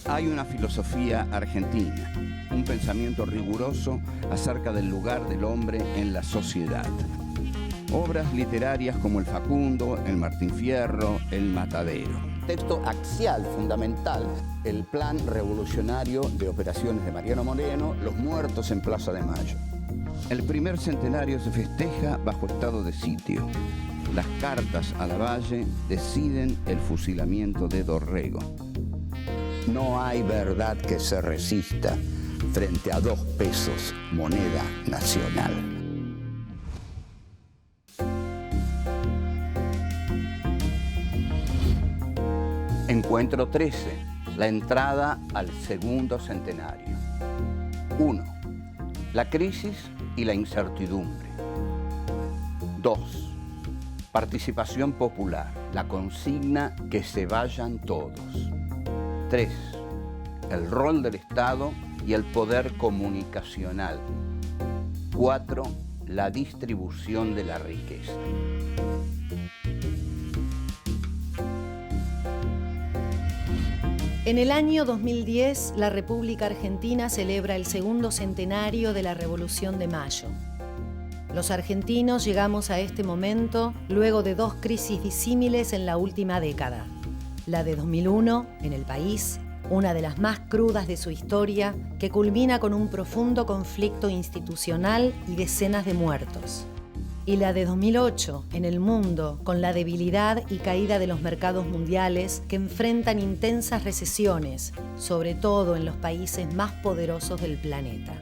Hay una filosofía argentina, un pensamiento riguroso acerca del lugar del hombre en la sociedad. Obras literarias como El Facundo, El Martín Fierro, El Matadero. Texto axial, fundamental, el plan revolucionario de operaciones de Mariano Moreno, Los muertos en Plaza de Mayo. El primer centenario se festeja bajo estado de sitio. Las cartas a Lavalle deciden el fusilamiento de Dorrego. No hay verdad que se resista frente a 2 pesos, moneda nacional. Encuentro 13, la entrada al segundo centenario. 1. La crisis y la incertidumbre. 2. Participación popular, la consigna que se vayan todos. 3. El rol del Estado y el poder comunicacional. 4. La distribución de la riqueza. En el año 2010, la República Argentina celebra el segundo centenario de la Revolución de Mayo. Los argentinos llegamos a este momento luego de 2 crisis disímiles en la última década. La de 2001, en el país, una de las más crudas de su historia, que culmina con un profundo conflicto institucional y decenas de muertos. Y la de 2008, en el mundo, con la debilidad y caída de los mercados mundiales que enfrentan intensas recesiones, sobre todo en los países más poderosos del planeta.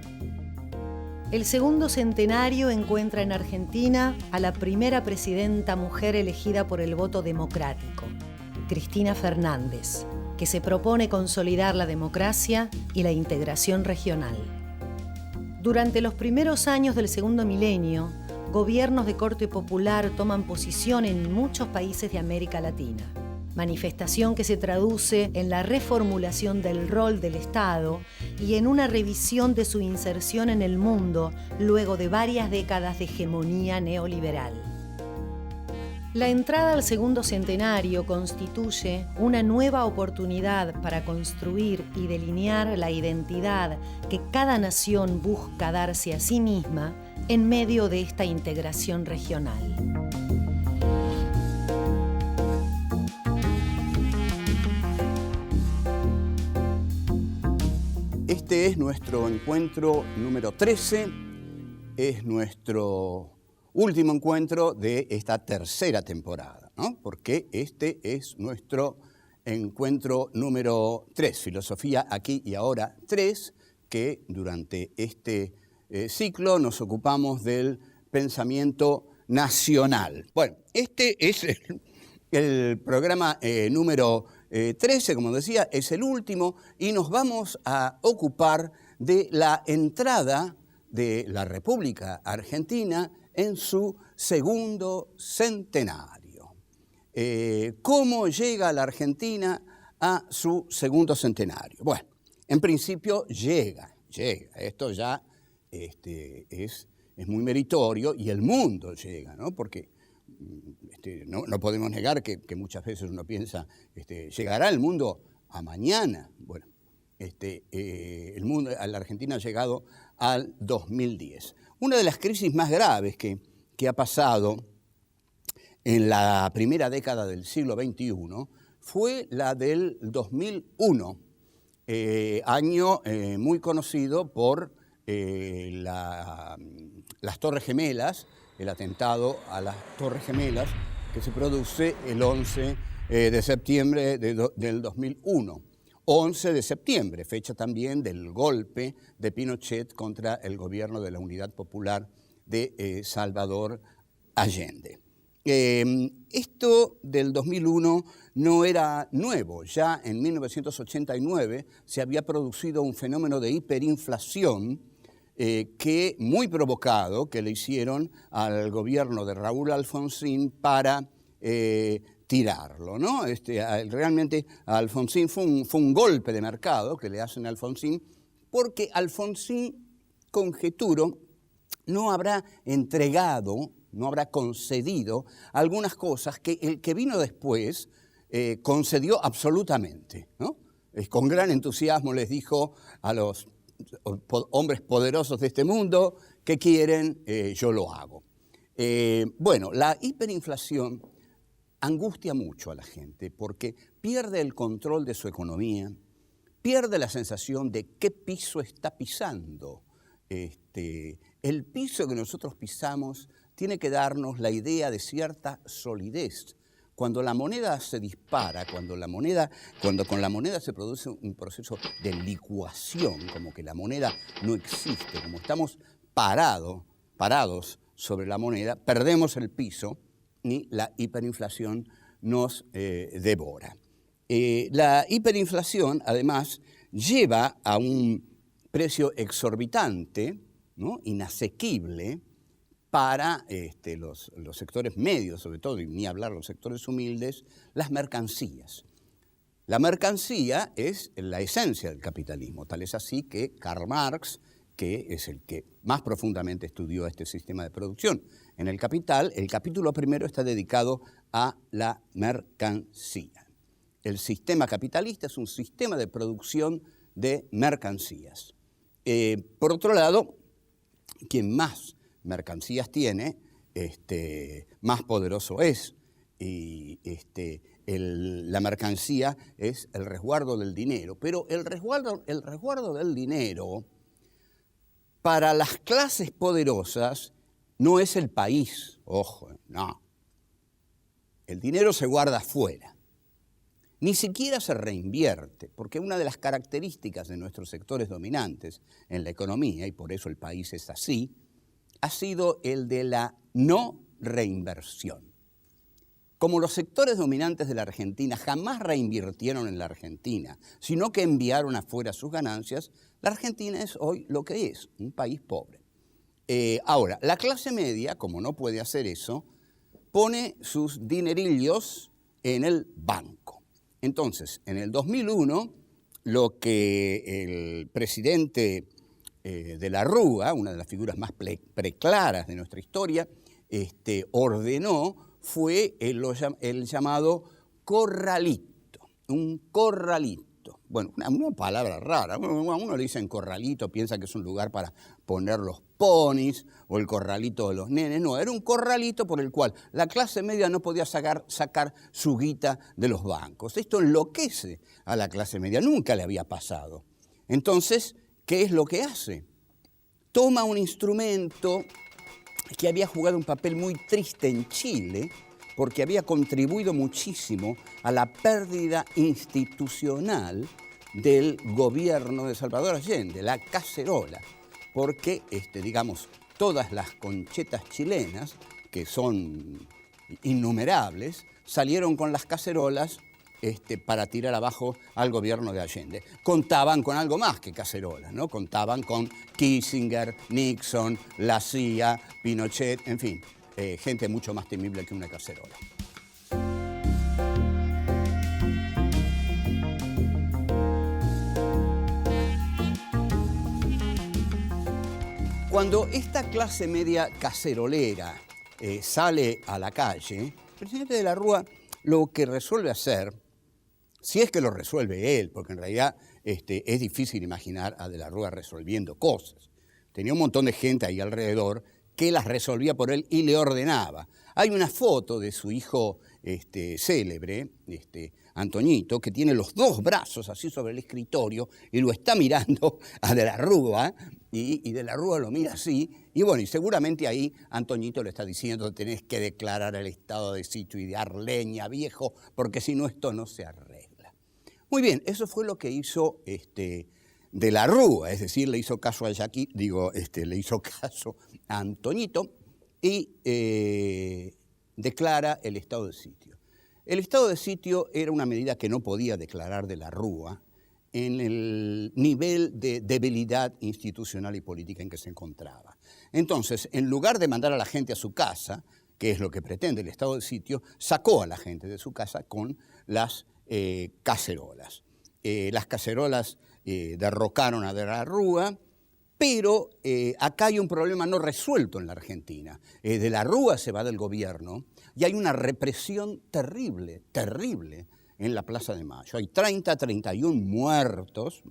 El segundo centenario encuentra en Argentina a la primera presidenta mujer elegida por el voto democrático, Cristina Fernández, que se propone consolidar la democracia y la integración regional. Durante los primeros años del segundo milenio, gobiernos de corte popular toman posición en muchos países de América Latina. Manifestación que se traduce en la reformulación del rol del Estado y en una revisión de su inserción en el mundo luego de varias décadas de hegemonía neoliberal. La entrada al segundo centenario constituye una nueva oportunidad para construir y delinear la identidad que cada nación busca darse a sí misma en medio de esta integración regional. Este es nuestro encuentro número 13, es nuestro último encuentro de esta tercera temporada, ¿no? Porque este es nuestro encuentro número 3, Filosofía Aquí y Ahora 3, que durante este ciclo nos ocupamos del pensamiento nacional. Bueno, este es el programa número 13, como decía, es el último, y nos vamos a ocupar de la entrada de la República Argentina en su segundo centenario. ¿Cómo llega la Argentina a su segundo centenario? Bueno, en principio llega. Esto ya es muy meritorio, y el mundo llega, ¿no? Porque no podemos negar que muchas veces uno piensa, ¿llegará el mundo a mañana? Bueno, el mundo, la Argentina ha llegado al 2010. Una de las crisis más graves que ha pasado en la primera década del siglo XXI fue la del 2001, año muy conocido por las Torres Gemelas, el atentado a las Torres Gemelas que se produce el 11 de septiembre del 2001. 11 de septiembre, fecha también del golpe de Pinochet contra el gobierno de la Unidad Popular de Salvador Allende. Esto del 2001 no era nuevo. Ya en 1989 se había producido un fenómeno de hiperinflación que muy provocado, que le hicieron al gobierno de Raúl Alfonsín para tirarlo, ¿no? Realmente a Alfonsín fue un golpe de mercado que le hacen a Alfonsín, porque Alfonsín, conjeturo, no habrá entregado, no habrá concedido algunas cosas que el que vino después concedió absolutamente, ¿no? con gran entusiasmo les dijo a los hombres poderosos de este mundo que quieren, yo lo hago. Bueno, la hiperinflación angustia mucho a la gente porque pierde el control de su economía, pierde la sensación de qué piso está pisando. El piso que nosotros pisamos tiene que darnos la idea de cierta solidez. Cuando la moneda se dispara, cuando con la moneda se produce un proceso de licuación, como que la moneda no existe, como estamos parados sobre la moneda, perdemos el piso y la hiperinflación nos devora. La hiperinflación, además, lleva a un precio exorbitante, ¿no?, inasequible, para los sectores medios, sobre todo, y ni hablar los sectores humildes, las mercancías. La mercancía es la esencia del capitalismo, tal es así que Karl Marx, que es el que más profundamente estudió este sistema de producción en el Capital, el capítulo primero está dedicado a la mercancía. El sistema capitalista es un sistema de producción de mercancías. Por otro lado, quien más mercancías tiene, más poderoso es. Y la mercancía es el resguardo del dinero. Pero el resguardo del dinero para las clases poderosas no es el país. Ojo, no. El dinero se guarda afuera. Ni siquiera se reinvierte, porque una de las características de nuestros sectores dominantes en la economía, y por eso el país es así, ha sido el de la no reinversión. Como los sectores dominantes de la Argentina jamás reinvirtieron en la Argentina, sino que enviaron afuera sus ganancias, la Argentina es hoy lo que es, un país pobre. Ahora, la clase media, como no puede hacer eso, pone sus dinerillos en el banco. Entonces, en el 2001, lo que el presidente de la Rúa, una de las figuras más preclaras de nuestra historia, ordenó fue el llamado corralito, un corralito. Bueno, una palabra rara, a uno le dicen corralito, piensa que es un lugar para poner los ponis o el corralito de los nenes. No, era un corralito por el cual la clase media no podía sacar su guita de los bancos. Esto enloquece a la clase media, nunca le había pasado. Entonces, ¿qué es lo que hace? Toma un instrumento que había jugado un papel muy triste en Chile, porque había contribuido muchísimo a la pérdida institucional del gobierno de Salvador Allende, la cacerola, porque, digamos, todas las conchetas chilenas, que son innumerables, salieron con las cacerolas para tirar abajo al gobierno de Allende. Contaban con algo más que cacerolas, ¿no? Contaban con Kissinger, Nixon, la CIA, Pinochet, en fin, gente mucho más temible que una cacerola. Cuando esta clase media cacerolera sale a la calle, el presidente de la Rúa lo que resuelve hacer, si es que lo resuelve él, porque en realidad es difícil imaginar a De la Rúa resolviendo cosas. Tenía un montón de gente ahí alrededor que las resolvía por él y le ordenaba. Hay una foto de su hijo célebre, Antoñito, que tiene los dos brazos así sobre el escritorio y lo está mirando a De la Rúa, y De la Rúa lo mira así, y bueno, y seguramente ahí Antoñito le está diciendo: tenés que declarar el estado de sitio y dar leña, viejo, porque si no esto no se arregla. Muy bien, eso fue lo que hizo De la Rúa, es decir, le hizo caso a le hizo caso a Antoñito y declara el estado de sitio. El estado de sitio era una medida que no podía declarar De la Rúa en el nivel de debilidad institucional y política en que se encontraba. Entonces, en lugar de mandar a la gente a su casa, que es lo que pretende el estado de sitio, sacó a la gente de su casa con las cacerolas. Las cacerolas derrocaron a De la Rúa, pero acá hay un problema no resuelto en la Argentina. De la Rúa se va del gobierno y hay una represión terrible, terrible en la Plaza de Mayo. Hay 31 muertos,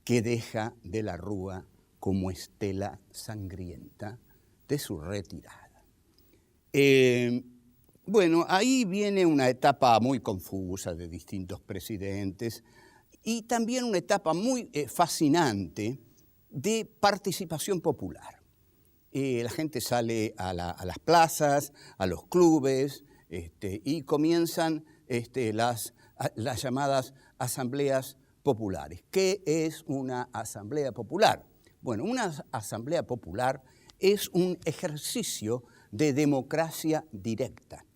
que deja de la Rúa como estela sangrienta de su retirada. Bueno, ahí viene una etapa muy confusa de distintos presidentes y también una etapa muy fascinante de participación popular. La gente sale a las plazas, a los clubes, y comienzan las llamadas asambleas populares. ¿Qué es una asamblea popular? Bueno, una asamblea popular es un ejercicio de democracia directa.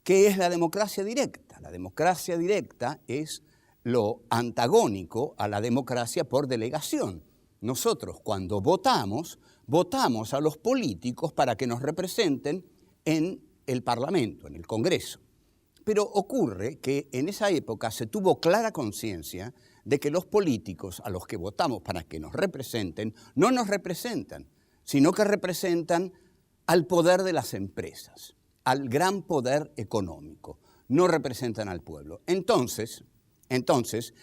¿Qué es la democracia directa? La democracia directa es lo antagónico a la democracia por delegación. Nosotros, cuando votamos a los políticos para que nos representen en el Parlamento, en el Congreso. Pero ocurre que en esa época se tuvo clara conciencia de que los políticos a los que votamos para que nos representen no nos representan, sino que representan al poder de las empresas, al gran poder económico, no representan al pueblo. Entonces,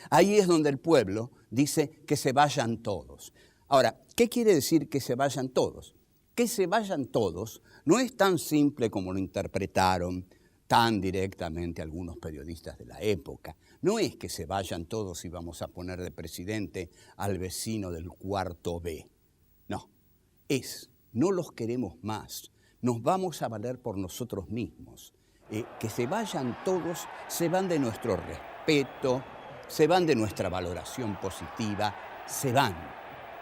ahí es donde el pueblo dice que se vayan todos. Ahora, ¿qué quiere decir que se vayan todos? Que se vayan todos no es tan simple como lo interpretaron tan directamente algunos periodistas de la época. No es que se vayan todos y vamos a poner de presidente al vecino del cuarto B. No, no los queremos más, nos vamos a valer por nosotros mismos. Que se vayan todos, se van de nuestro respeto, se van de nuestra valoración positiva, se van,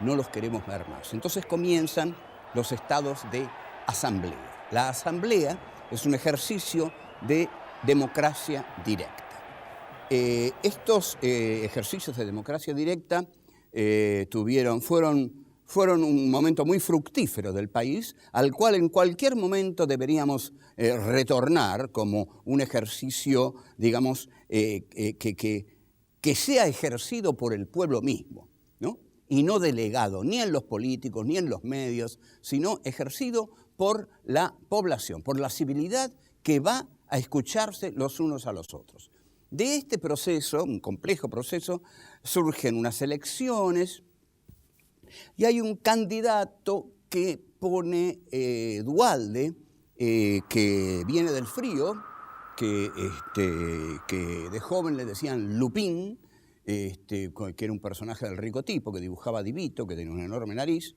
no los queremos ver más. Entonces comienzan los estados de asamblea. La asamblea es un ejercicio de democracia directa. Estos ejercicios de democracia directa fueron un momento muy fructífero del país, al cual en cualquier momento deberíamos retornar como un ejercicio, digamos, que sea ejercido por el pueblo mismo, ¿no? Y no delegado ni en los políticos ni en los medios, sino ejercido por la población, por la civilidad que va a escucharse los unos a los otros. De este proceso, un complejo proceso, surgen unas elecciones y hay un candidato que pone Duhalde, que viene del Frío, que de joven le decían Lupín, que era un personaje del rico tipo, que dibujaba divito, que tenía una enorme nariz,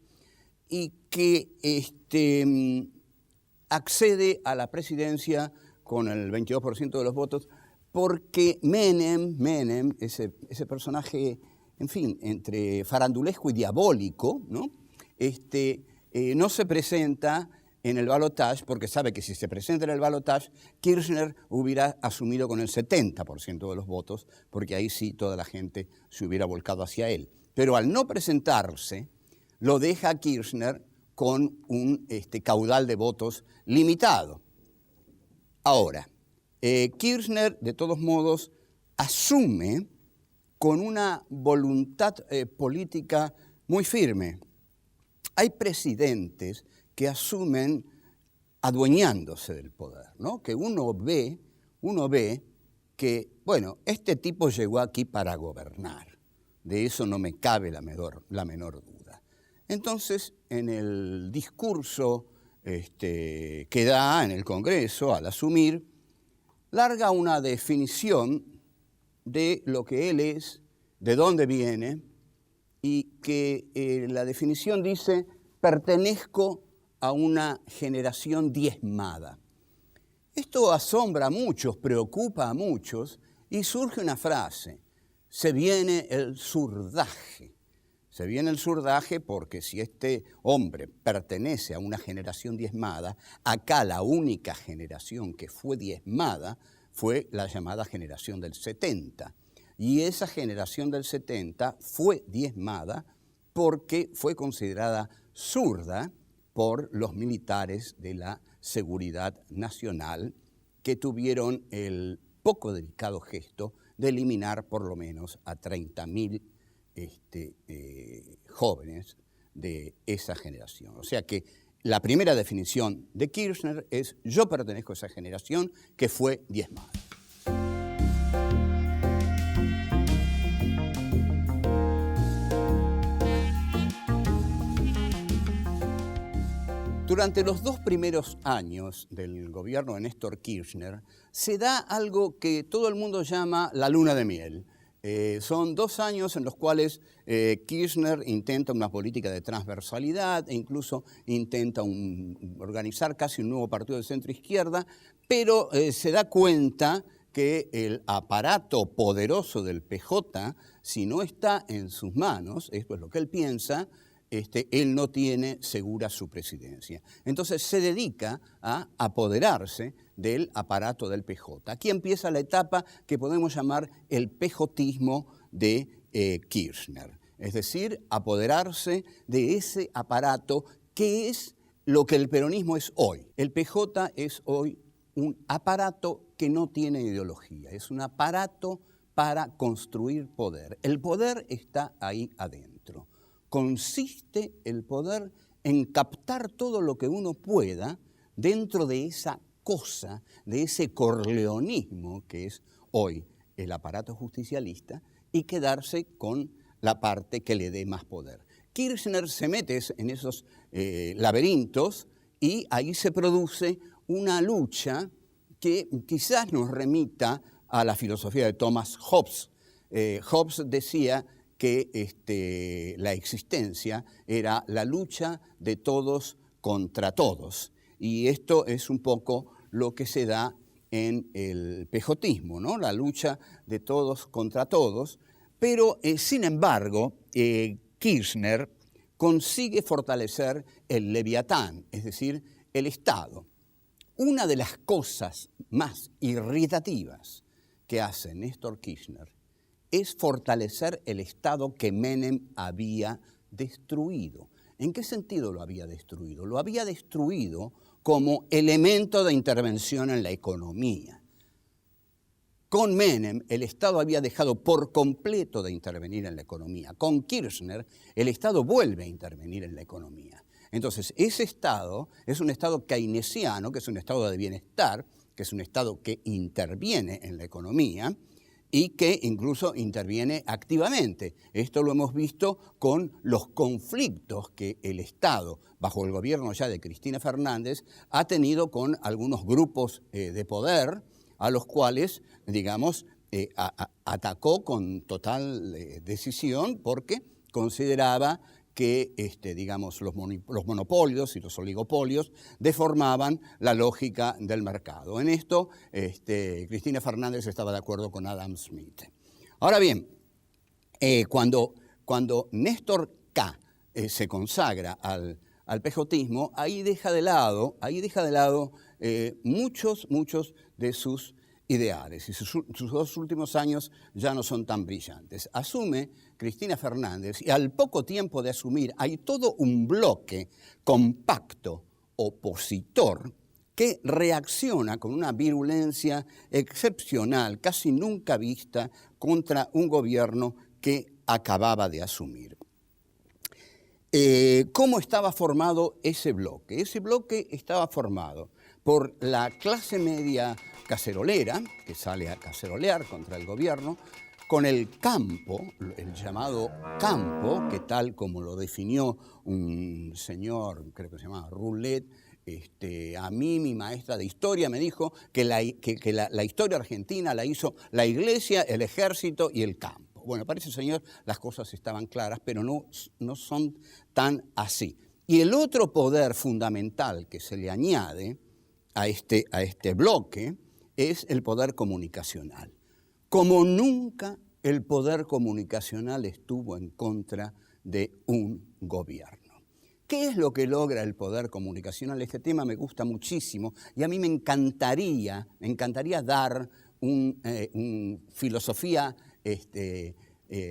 y que accede a la presidencia con el 22% de los votos, porque Menem, ese personaje, en fin, entre farandulesco y diabólico, ¿no? No se presenta en el balotaje, porque sabe que si se presenta en el balotaje, Kirchner hubiera asumido con el 70% de los votos, porque ahí sí toda la gente se hubiera volcado hacia él. Pero al no presentarse, lo deja a Kirchner con un caudal de votos limitado. Ahora, Kirchner, de todos modos, asume con una voluntad política muy firme. Hay presidentes que asumen adueñándose del poder, ¿no? Que uno ve que, bueno, este tipo llegó aquí para gobernar. De eso no me cabe la menor duda. Entonces, en el discurso que da en el Congreso al asumir, larga una definición de lo que él es, de dónde viene, y que la definición dice: pertenezco a una generación diezmada. Esto asombra a muchos, preocupa a muchos, y surge una frase: se viene el surdaje. Se viene el surdaje porque si este hombre pertenece a una generación diezmada, acá la única generación que fue diezmada fue la llamada generación del 70. Y esa generación del 70 fue diezmada porque fue considerada zurda por los militares de la Seguridad Nacional, que tuvieron el poco delicado gesto de eliminar por lo menos a 30.000 jóvenes de esa generación. O sea que la primera definición de Kirchner es: yo pertenezco a esa generación que fue diezmada. Durante los 2 primeros años del gobierno de Néstor Kirchner se da algo que todo el mundo llama la luna de miel. Son 2 años en los cuales Kirchner intenta una política de transversalidad e incluso intenta organizar casi un nuevo partido de centro-izquierda, pero se da cuenta que el aparato poderoso del PJ, si no está en sus manos, esto es lo que él piensa, él no tiene segura su presidencia. Entonces se dedica a apoderarse del aparato del PJ. Aquí empieza la etapa que podemos llamar el pejotismo de Kirchner. Es decir, apoderarse de ese aparato que es lo que el peronismo es hoy. El PJ es hoy un aparato que no tiene ideología, es un aparato para construir poder. El poder está ahí adentro. Consiste el poder en captar todo lo que uno pueda dentro de esa cosa, de ese corleonismo que es hoy el aparato justicialista, y quedarse con la parte que le dé más poder. Kirchner se mete en esos laberintos y ahí se produce una lucha que quizás nos remita a la filosofía de Thomas Hobbes. Hobbes decía que la existencia era la lucha de todos contra todos. Y esto es un poco lo que se da en el pejotismo, ¿no? La lucha de todos contra todos. Pero, sin embargo, Kirchner consigue fortalecer el leviatán, es decir, el Estado. Una de las cosas más irritativas que hace Néstor Kirchner es fortalecer el Estado que Menem había destruido. ¿En qué sentido lo había destruido? Lo había destruido como elemento de intervención en la economía. Con Menem, el Estado había dejado por completo de intervenir en la economía. Con Kirchner, el Estado vuelve a intervenir en la economía. Entonces, ese Estado es un Estado keynesiano, que es un Estado de bienestar, que es un Estado que interviene en la economía, y que incluso interviene activamente. Esto lo hemos visto con los conflictos que el Estado, bajo el gobierno ya de Cristina Fernández, ha tenido con algunos grupos de poder, a los cuales, digamos, atacó con total decisión, porque consideraba que digamos, los monopolios y los oligopolios deformaban la lógica del mercado. En esto, Cristina Fernández estaba de acuerdo con Adam Smith. Ahora bien, cuando Néstor K. Se consagra al pejotismo, ahí deja de lado muchos de sus ideales, y sus 2 últimos años ya no son tan brillantes. Asume Cristina Fernández y al poco tiempo de asumir hay todo un bloque compacto opositor que reacciona con una virulencia excepcional, casi nunca vista, contra un gobierno que acababa de asumir. ¿Cómo estaba formado ese bloque? Ese bloque estaba formado por la clase media cacerolera, que sale a cacerolear contra el gobierno, con el campo, el llamado campo, que tal como lo definió un señor, creo que se llamaba Roulet, a mí mi maestra de historia me dijo que la historia argentina la hizo la iglesia, el ejército y el campo. Bueno, para ese señor las cosas estaban claras, pero no son tan así. Y el otro poder fundamental que se le añade a este bloque es el poder comunicacional. Como nunca el poder comunicacional estuvo en contra de un gobierno. ¿Qué es lo que logra el poder comunicacional? Este tema me gusta muchísimo y a mí me encantaría dar un filosofía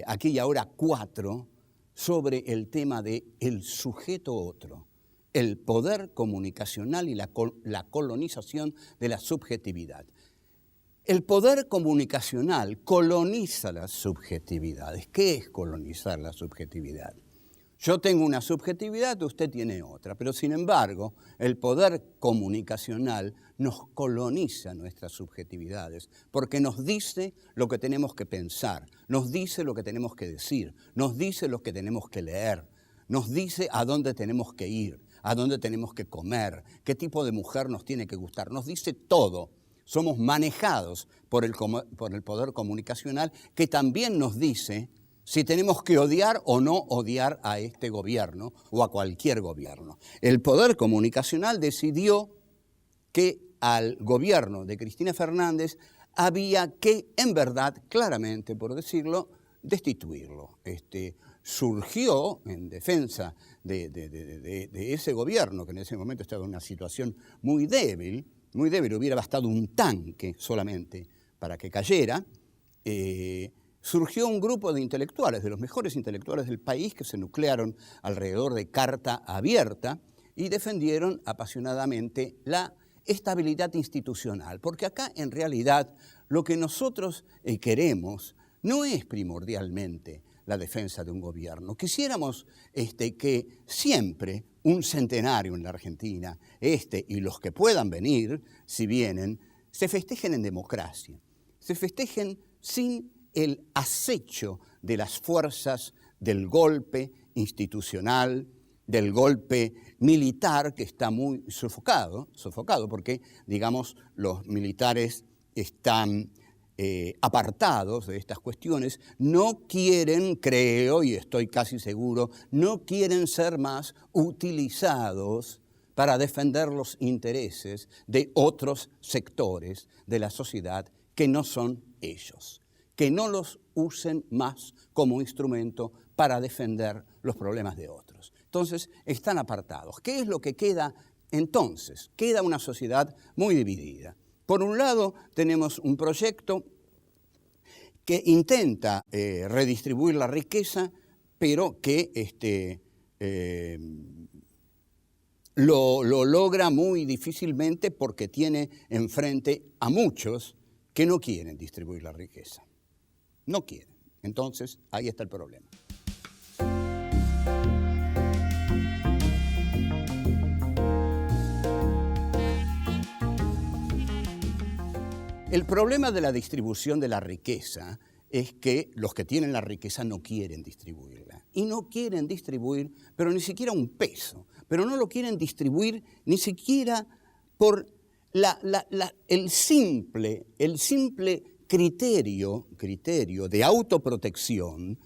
aquí y ahora 4 sobre el tema de el sujeto otro, el poder comunicacional y la colonización de la subjetividad. El poder comunicacional coloniza las subjetividades. ¿Qué es colonizar la subjetividad? Yo tengo una subjetividad, usted tiene otra, pero sin embargo, el poder comunicacional nos coloniza nuestras subjetividades, porque nos dice lo que tenemos que pensar, nos dice lo que tenemos que decir, nos dice lo que tenemos que leer, nos dice a dónde tenemos que ir, a dónde tenemos que comer, qué tipo de mujer nos tiene que gustar, nos dice todo. Somos manejados por el poder comunicacional, que también nos dice si tenemos que odiar o no odiar a este gobierno o a cualquier gobierno. El poder comunicacional decidió que al gobierno de Cristina Fernández había que, en verdad, claramente, por decirlo, destituirlo. Surgió en defensa de ese gobierno, que en ese momento estaba en una situación muy débil, hubiera bastado un tanque solamente para que cayera. Surgió un grupo de intelectuales, de los mejores intelectuales del país, que se nuclearon alrededor de Carta Abierta y defendieron apasionadamente la estabilidad institucional. Porque acá, en realidad, lo que nosotros queremos no es primordialmente la defensa de un gobierno. Quisiéramos que siempre un centenario en la Argentina, y los que puedan venir, si vienen, se festejen en democracia, se festejen sin el acecho de las fuerzas del golpe institucional, del golpe militar, que está muy sofocado porque, digamos, los militares están apartados de estas cuestiones, no quieren, creo, y estoy casi seguro, no quieren ser más utilizados para defender los intereses de otros sectores de la sociedad que no son ellos. Que no los usen más como instrumento para defender los problemas de otros. Entonces, están apartados. ¿Qué es lo que queda entonces? Queda una sociedad muy dividida. Por un lado, tenemos un proyecto que intenta redistribuir la riqueza, pero que lo logra muy difícilmente porque tiene enfrente a muchos que no quieren distribuir la riqueza. No quieren. Entonces, ahí está el problema. El problema de la distribución de la riqueza es que los que tienen la riqueza no quieren distribuirla. Y no quieren distribuir, pero ni siquiera un peso. Pero no lo quieren distribuir ni siquiera por el simple criterio de autoprotección,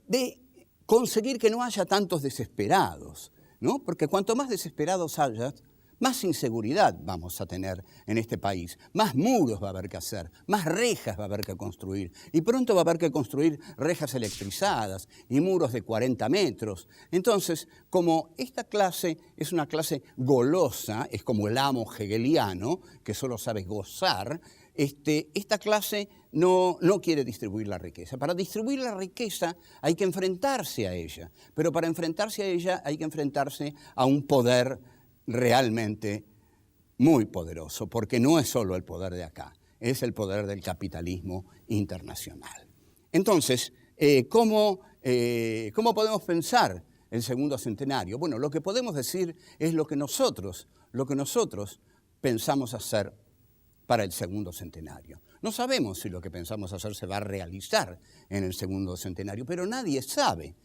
de conseguir que no haya tantos desesperados, ¿no? Porque cuanto más desesperados haya, más inseguridad vamos a tener en este país, más muros va a haber que hacer, más rejas va a haber que construir, y pronto va a haber que construir rejas electrizadas y muros de 40 metros. Entonces, como esta clase es una clase golosa, es como el amo hegeliano, que solo sabe gozar, esta clase no quiere distribuir la riqueza. Para distribuir la riqueza hay que enfrentarse a ella, pero para enfrentarse a ella hay que enfrentarse a un poder realmente muy poderoso, porque no es solo el poder de acá, es el poder del capitalismo internacional. Entonces, ¿cómo podemos pensar el segundo centenario? Bueno, lo que podemos decir es lo que nosotros pensamos hacer para el segundo centenario. No sabemos si lo que pensamos hacer se va a realizar en el segundo centenario, pero nadie sabe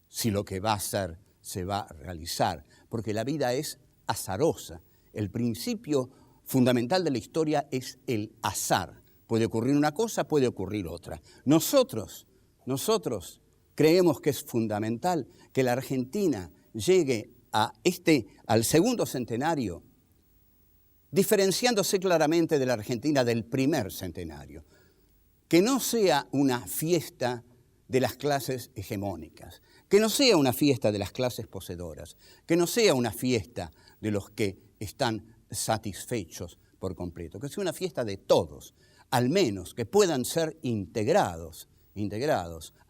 si lo que va a hacer se va a realizar, porque la vida es azarosa. El principio fundamental de la historia es el azar. Puede ocurrir una cosa, puede ocurrir otra. Nosotros creemos que es fundamental que la Argentina llegue al segundo centenario diferenciándose claramente de la Argentina del primer centenario. Que no sea una fiesta de las clases hegemónicas, que no sea una fiesta de las clases poseedoras, que no sea una fiesta de los que están satisfechos por completo, que sea una fiesta de todos, al menos que puedan ser integrados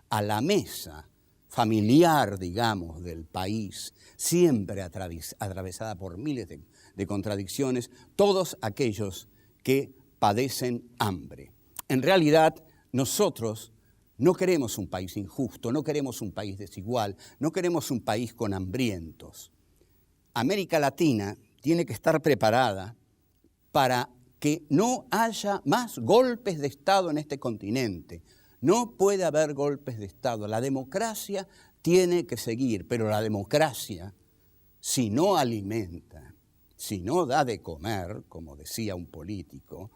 a la mesa familiar, digamos, del país, siempre atravesada por miles de contradicciones, todos aquellos que padecen hambre. En realidad, nosotros No queremos un país injusto, no queremos un país desigual, no queremos un país con hambrientos. América Latina tiene que estar preparada para que no haya más golpes de Estado en este continente. No puede haber golpes de Estado. La democracia tiene que seguir, pero la democracia, si no alimenta, si no da de comer, como decía un político,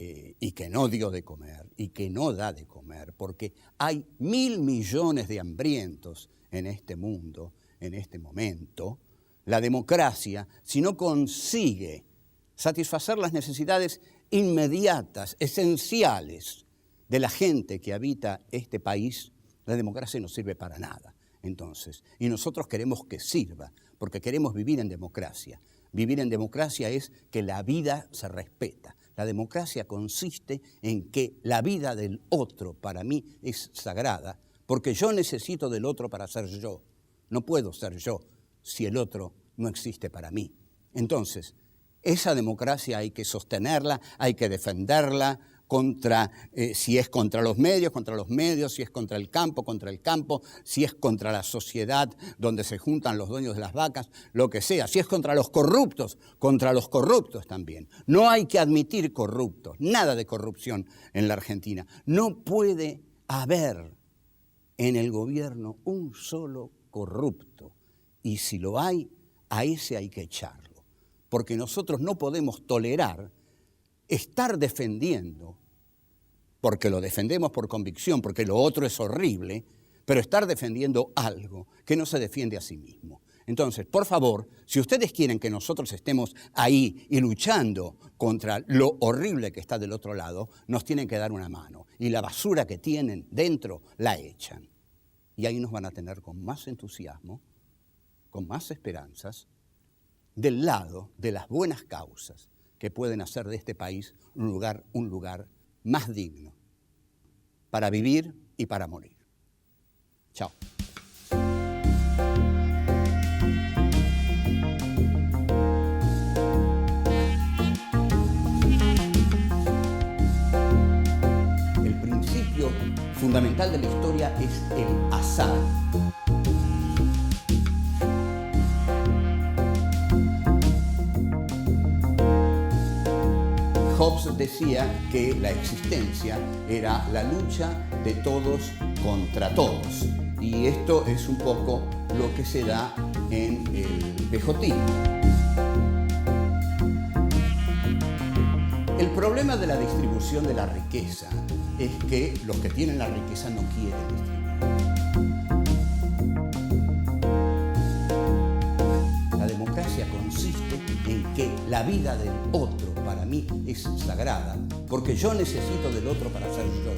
y que no dio de comer, y que no da de comer, porque hay 1.000 millones de hambrientos en este mundo, en este momento. La democracia, si no consigue satisfacer las necesidades inmediatas, esenciales de la gente que habita este país, la democracia no sirve para nada. Entonces, y nosotros queremos que sirva, porque queremos vivir en democracia. Vivir en democracia es que la vida se respeta. La democracia consiste en que la vida del otro para mí es sagrada, porque yo necesito del otro para ser yo. No puedo ser yo si el otro no existe para mí. Entonces, esa democracia hay que sostenerla, hay que defenderla si es contra los medios, si es contra el campo, si es contra la sociedad donde se juntan los dueños de las vacas, lo que sea, si es contra los corruptos también. No hay que admitir corruptos, nada de corrupción en la Argentina. No puede haber en el gobierno un solo corrupto, y si lo hay, a ese hay que echarlo, porque nosotros no podemos tolerar estar defendiendo, porque lo defendemos por convicción, porque lo otro es horrible, pero estar defendiendo algo que no se defiende a sí mismo. Entonces, por favor, si ustedes quieren que nosotros estemos ahí y luchando contra lo horrible que está del otro lado, nos tienen que dar una mano. Y la basura que tienen dentro la echan. Y ahí nos van a tener con más entusiasmo, con más esperanzas, del lado de las buenas causas que pueden hacer de este país un lugar más digno para vivir y para morir. Chao. El principio fundamental de la historia es el azar. Hobbes decía que la existencia era la lucha de todos contra todos. Y esto es un poco lo que se da en el pejotismo. El problema de la distribución de la riqueza es que los que tienen la riqueza no quieren distribuir. La democracia consiste en que la vida del otro para mí es sagrada, porque yo necesito del otro para ser yo.